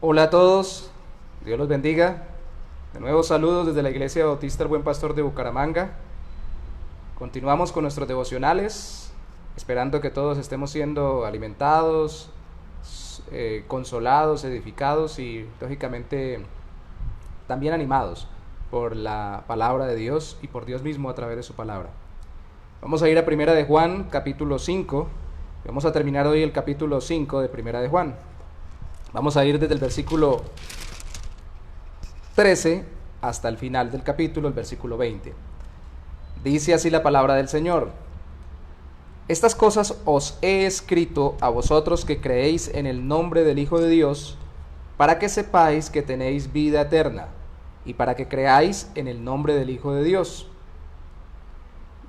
Hola a todos, Dios los bendiga. De nuevo saludos desde la Iglesia Bautista El Buen Pastor de Bucaramanga. Continuamos con nuestros devocionales, esperando que todos estemos siendo alimentados, consolados, edificados y lógicamente también animados por la palabra de Dios y por Dios mismo a través de su palabra. Vamos a ir a Primera de Juan, capítulo 5. Vamos a terminar hoy el capítulo 5 de Primera de Juan. Vamos a ir desde el versículo 13 hasta el final del capítulo, el versículo 20. Dice así la palabra del Señor: Estas cosas os he escrito a vosotros que creéis en el nombre del Hijo de Dios, para que sepáis que tenéis vida eterna, y para que creáis en el nombre del Hijo de Dios.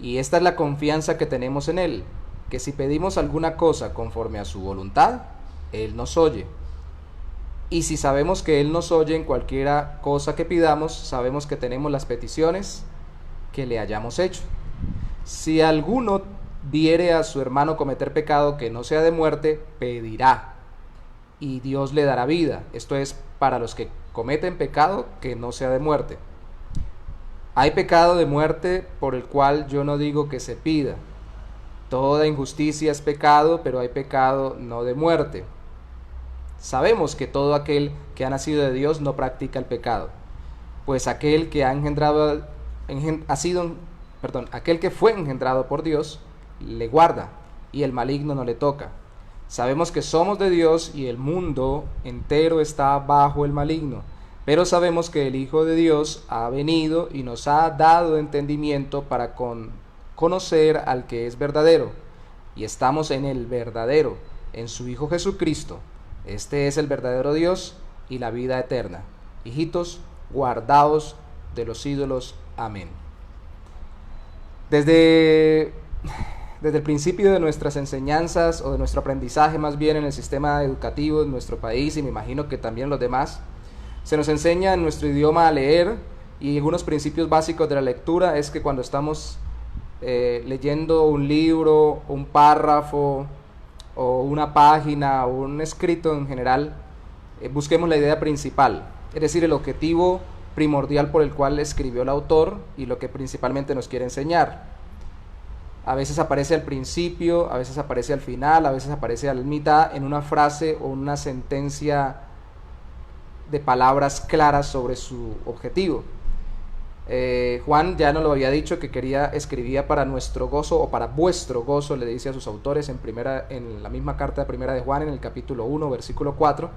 Y esta es la confianza que tenemos en Él, que si pedimos alguna cosa conforme a su voluntad, Él nos oye. Y si sabemos que Él nos oye en cualquiera cosa que pidamos, sabemos que tenemos las peticiones que le hayamos hecho. Si alguno viere a su hermano cometer pecado que no sea de muerte, pedirá, y Dios le dará vida. Esto es para los que cometen pecado que no sea de muerte. Hay pecado de muerte por el cual yo no digo que se pida. Toda injusticia es pecado, pero hay pecado no de muerte. Sabemos que todo aquel que ha nacido de Dios no practica el pecado, pues aquel que aquel que fue engendrado por Dios le guarda, y el maligno no le toca. Sabemos que somos de Dios y el mundo entero está bajo el maligno, pero sabemos que el Hijo de Dios ha venido y nos ha dado entendimiento para conocer al que es verdadero, y estamos en el verdadero, en su Hijo Jesucristo. Este es el verdadero Dios y la vida eterna. Hijitos, guardaos de los ídolos. Amén. Desde el principio de nuestras enseñanzas, o de nuestro aprendizaje más bien en el sistema educativo de nuestro país, y me imagino que también los demás, se nos enseña en nuestro idioma a leer, y algunos principios básicos de la lectura es que cuando estamos leyendo un libro, un párrafo, o una página, o un escrito en general, busquemos la idea principal, es decir, el objetivo primordial por el cual escribió el autor y lo que principalmente nos quiere enseñar. A veces aparece al principio, a veces aparece al final, a veces aparece a la mitad en una frase o una sentencia de palabras claras sobre su objetivo. Juan ya nos lo había dicho que escribía para nuestro gozo, o para vuestro gozo, le dice a sus autores en la misma carta de Primera de Juan, en el capítulo 1, versículo 4.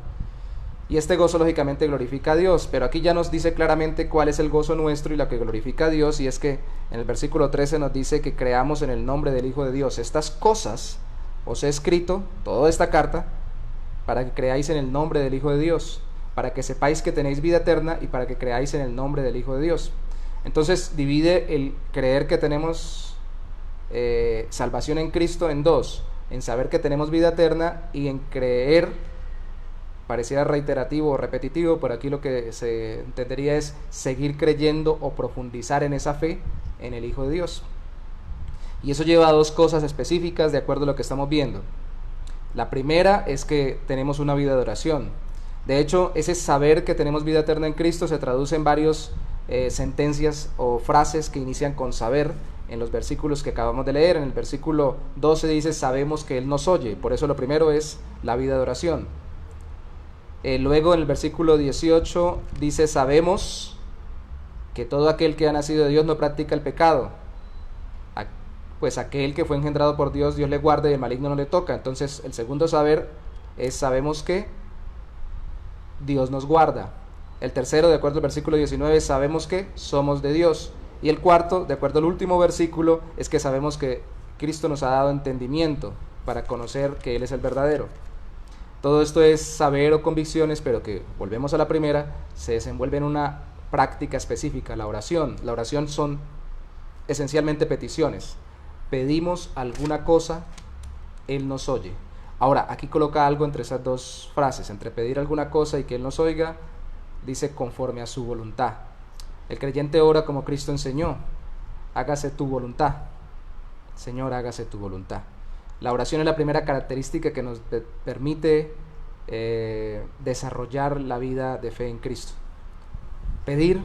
Y este gozo lógicamente glorifica a Dios, pero aquí ya nos dice claramente cuál es el gozo nuestro y lo que glorifica a Dios, y es que en el versículo 13 nos dice que creamos en el nombre del Hijo de Dios. Estas cosas os he escrito, toda esta carta, para que creáis en el nombre del Hijo de Dios, para que sepáis que tenéis vida eterna, y para que creáis en el nombre del Hijo de Dios. Entonces divide el creer que tenemos salvación en Cristo en dos: en saber que tenemos vida eterna, y en creer. Pareciera reiterativo o repetitivo, pero aquí lo que se entendería es seguir creyendo o profundizar en esa fe en el Hijo de Dios. Y eso lleva a dos cosas específicas de acuerdo a lo que estamos viendo. La primera es que tenemos una vida de oración. De hecho, ese saber que tenemos vida eterna en Cristo se traduce en varios sentencias o frases que inician con saber en los versículos que acabamos de leer. En el versículo 12 dice: sabemos que Él nos oye. Por eso lo primero es la vida de oración. Luego en el versículo 18 dice: sabemos que todo aquel que ha nacido de Dios no practica el pecado, pues aquel que fue engendrado por Dios, Dios le guarda y el maligno no le toca. Entonces el segundo saber es: sabemos que Dios nos guarda. El tercero, de acuerdo al versículo 19, sabemos que somos de Dios. Y el cuarto, de acuerdo al último versículo, es que sabemos que Cristo nos ha dado entendimiento para conocer que Él es el verdadero. Todo esto es saber o convicciones, pero que, volvemos a la primera, se desenvuelve en una práctica específica, la oración. La oración son esencialmente peticiones. Pedimos alguna cosa, Él nos oye. Ahora, aquí coloca algo entre esas dos frases, entre pedir alguna cosa y que Él nos oiga. Dice: conforme a su voluntad. El creyente ora como Cristo enseñó: hágase tu voluntad. Señor, hágase tu voluntad. La oración es la primera característica que nos permite desarrollar la vida de fe en Cristo. Pedir,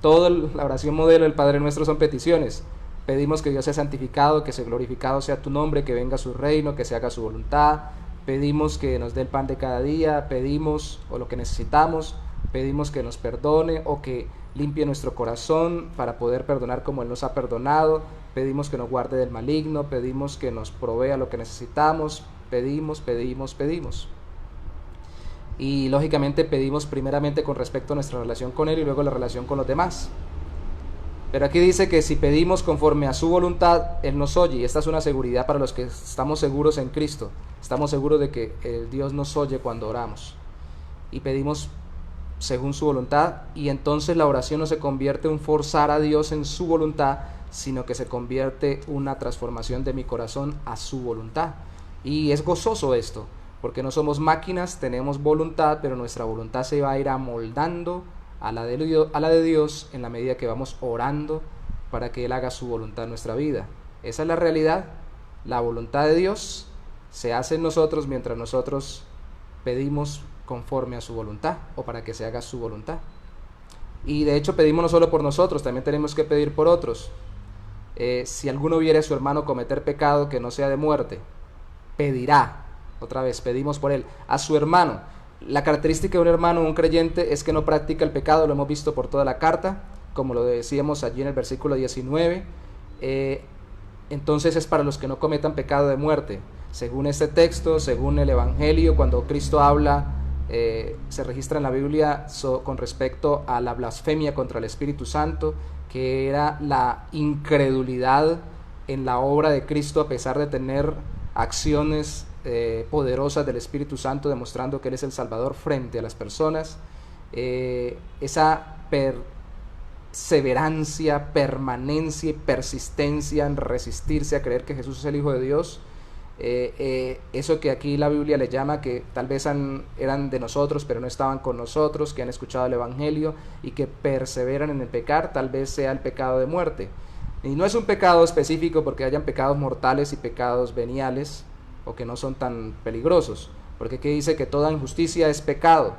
toda la oración modelo del Padre Nuestro son peticiones. Pedimos que Dios sea santificado, que sea glorificado sea tu nombre, que venga su reino, que se haga su voluntad. Pedimos que nos dé el pan de cada día, pedimos, o lo que necesitamos, pedimos que nos perdone o que limpie nuestro corazón para poder perdonar como Él nos ha perdonado. Pedimos que nos guarde del maligno, pedimos que nos provea lo que necesitamos, pedimos. Y lógicamente pedimos primeramente con respecto a nuestra relación con Él y luego la relación con los demás. Pero aquí dice que si pedimos conforme a su voluntad, Él nos oye, y esta es una seguridad para los que estamos seguros en Cristo. Estamos seguros de que Dios nos oye cuando oramos. Y pedimos según su voluntad, y entonces la oración no se convierte en forzar a Dios en su voluntad, sino que se convierte en una transformación de mi corazón a su voluntad. Y es gozoso esto, porque no somos máquinas, tenemos voluntad, pero nuestra voluntad se va a ir amoldando a la de Dios en la medida que vamos orando para que Él haga su voluntad en nuestra vida. Esa es la realidad. La voluntad de Dios se hace en nosotros mientras nosotros pedimos conforme a su voluntad o para que se haga su voluntad. Y de hecho pedimos no solo por nosotros, también tenemos que pedir por otros. Si alguno viere a su hermano cometer pecado que no sea de muerte, pedirá, otra vez pedimos por él, a su hermano. La característica de un hermano, un creyente, es que no practica el pecado, lo hemos visto por toda la carta, como lo decíamos allí en el versículo 19. Entonces es para los que no cometan pecado de muerte. Según este texto, según el Evangelio, cuando Cristo habla, se registra en la Biblia con respecto a la blasfemia contra el Espíritu Santo, que era la incredulidad en la obra de Cristo a pesar de tener acciones poderosas del Espíritu Santo demostrando que Él es el Salvador frente a las personas. Esa perseverancia, permanencia y persistencia en resistirse a creer que Jesús es el Hijo de Dios, eso que aquí la Biblia le llama, que tal vez eran de nosotros pero no estaban con nosotros, que han escuchado el Evangelio y que perseveran en el pecar, tal vez sea el pecado de muerte. Y no es un pecado específico porque hayan pecados mortales y pecados veniales o que no son tan peligrosos, porque aquí dice que toda injusticia es pecado,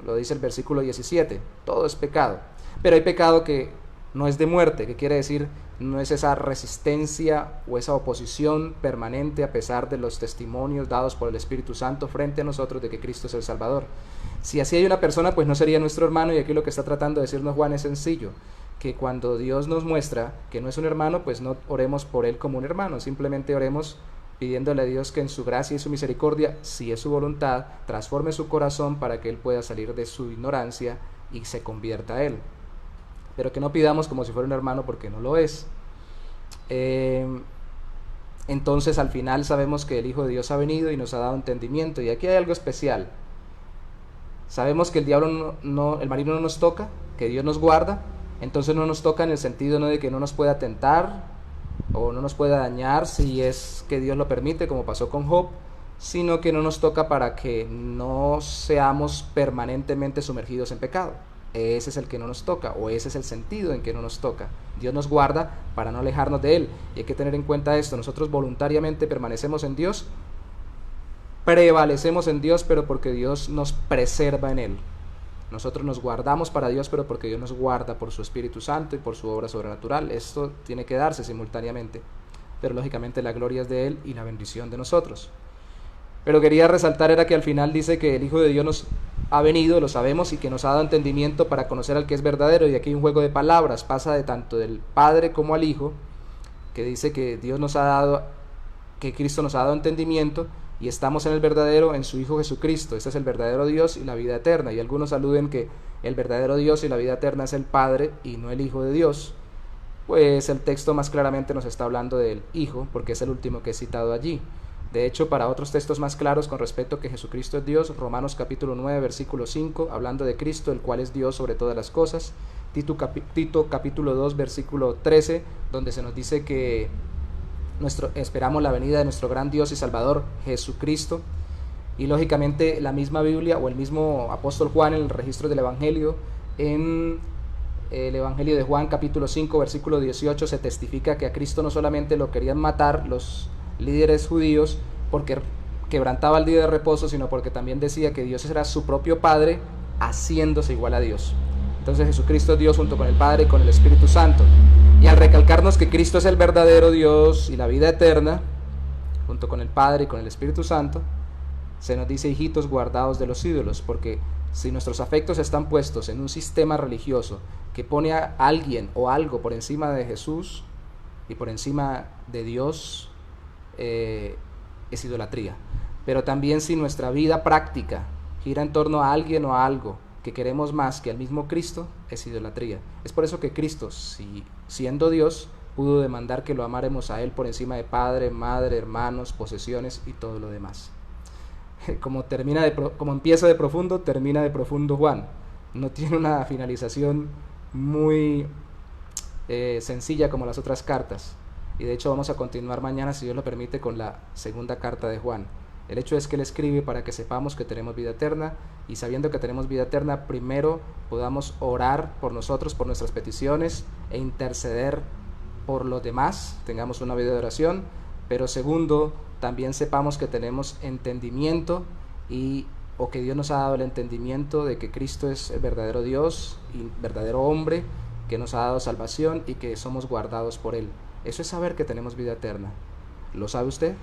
lo dice el versículo 17, todo es pecado, pero hay pecado que no es de muerte, que quiere decir no es esa resistencia o esa oposición permanente a pesar de los testimonios dados por el Espíritu Santo frente a nosotros de que Cristo es el Salvador. Si así hay una persona, pues no sería nuestro hermano, y aquí lo que está tratando de decirnos Juan es sencillo, que cuando Dios nos muestra que no es un hermano, pues no oremos por él como un hermano, simplemente oremos pidiéndole a Dios que en su gracia y su misericordia, si es su voluntad, transforme su corazón para que él pueda salir de su ignorancia y se convierta a él. Pero que no pidamos como si fuera un hermano, porque no lo es. Entonces al final sabemos que el Hijo de Dios ha venido y nos ha dado entendimiento, y aquí hay algo especial. Sabemos que el diablo el maligno no nos toca, que Dios nos guarda. Entonces no nos toca en el sentido no de que no nos pueda tentar o no nos pueda dañar si es que Dios lo permite, como pasó con Job, sino que no nos toca para que no seamos permanentemente sumergidos en pecado. Ese es el que no nos toca, o ese es el sentido en que no nos toca. Dios nos guarda para no alejarnos de Él, y hay que tener en cuenta esto. Nosotros voluntariamente permanecemos en Dios, prevalecemos en Dios, pero porque Dios nos preserva en Él. Nosotros nos guardamos para Dios, pero porque Dios nos guarda por su Espíritu Santo y por su obra sobrenatural. Esto tiene que darse simultáneamente, pero lógicamente la gloria es de Él y la bendición de nosotros. Pero quería resaltar era que al final dice que el Hijo de Dios nos ha venido, lo sabemos, y que nos ha dado entendimiento para conocer al que es verdadero. Y aquí hay un juego de palabras, pasa de tanto del Padre como al Hijo, que dice que Dios nos ha dado, que Cristo nos ha dado entendimiento, y estamos en el verdadero, en su Hijo Jesucristo. Este es el verdadero Dios y la vida eterna. Y algunos aluden que el verdadero Dios y la vida eterna es el Padre y no el Hijo de Dios. Pues el texto más claramente nos está hablando del Hijo, porque es el último que he citado allí. De hecho, para otros textos más claros con respecto a que Jesucristo es Dios, Romanos capítulo 9, versículo 5, hablando de Cristo, el cual es Dios sobre todas las cosas. Tito capítulo 2, versículo 13, donde se nos dice que esperamos la venida de nuestro gran Dios y Salvador Jesucristo. Y lógicamente la misma Biblia o el mismo apóstol Juan en el registro del Evangelio, en el Evangelio de Juan capítulo 5 versículo 18, se testifica que a Cristo no solamente lo querían matar los líderes judíos porque quebrantaba el día de reposo, sino porque también decía que Dios era su propio Padre, haciéndose igual a Dios. Entonces Jesucristo es Dios junto con el Padre y con el Espíritu Santo. Y al recalcarnos que Cristo es el verdadero Dios y la vida eterna, junto con el Padre y con el Espíritu Santo, se nos dice: hijitos, guardaos de los ídolos, porque si nuestros afectos están puestos en un sistema religioso que pone a alguien o algo por encima de Jesús y por encima de Dios, es idolatría. Pero también si nuestra vida práctica gira en torno a alguien o a algo que queremos más que al mismo Cristo, es idolatría. Es por eso que Cristo, siendo Dios, pudo demandar que lo amáremos a Él por encima de padre, madre, hermanos, posesiones y todo lo demás. Como empieza de profundo, termina de profundo Juan. No tiene una finalización muy sencilla como las otras cartas. Y de hecho vamos a continuar mañana, si Dios lo permite, con la segunda carta de Juan. El hecho es que Él escribe para que sepamos que tenemos vida eterna, y sabiendo que tenemos vida eterna, primero podamos orar por nosotros, por nuestras peticiones, e interceder por los demás, tengamos una vida de oración. Pero segundo, también sepamos que tenemos entendimiento, o que Dios nos ha dado el entendimiento de que Cristo es el verdadero Dios y verdadero hombre, que nos ha dado salvación y que somos guardados por Él. Eso es saber que tenemos vida eterna. ¿Lo sabe usted?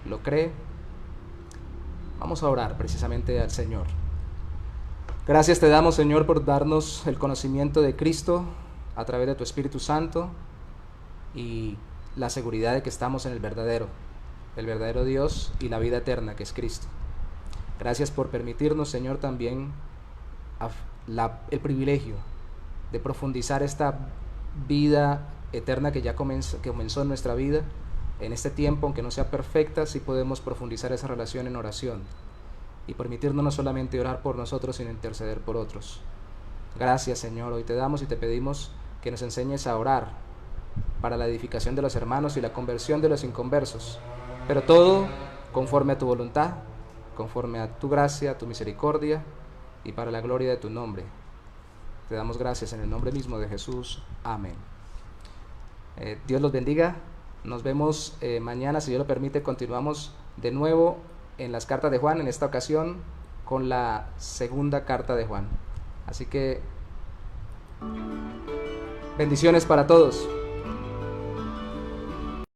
¿Lo cree? Vamos a orar precisamente al Señor. Gracias te damos, Señor, por darnos el conocimiento de Cristo a través de tu Espíritu Santo y la seguridad de que estamos en el verdadero Dios y la vida eterna que es Cristo. Gracias por permitirnos, Señor, también el privilegio de profundizar esta vida eterna que ya comenzó en nuestra vida. En este tiempo, aunque no sea perfecta, sí podemos profundizar esa relación en oración y permitirnos no solamente orar por nosotros, sino interceder por otros. Gracias, Señor. Hoy te damos y te pedimos que nos enseñes a orar para la edificación de los hermanos y la conversión de los inconversos, pero todo conforme a tu voluntad, conforme a tu gracia, a tu misericordia y para la gloria de tu nombre. Te damos gracias en el nombre mismo de Jesús. Amén. Dios los bendiga. Nos vemos mañana, si Dios lo permite. Continuamos de nuevo en las cartas de Juan, en esta ocasión con la segunda carta de Juan. Así que bendiciones para todos.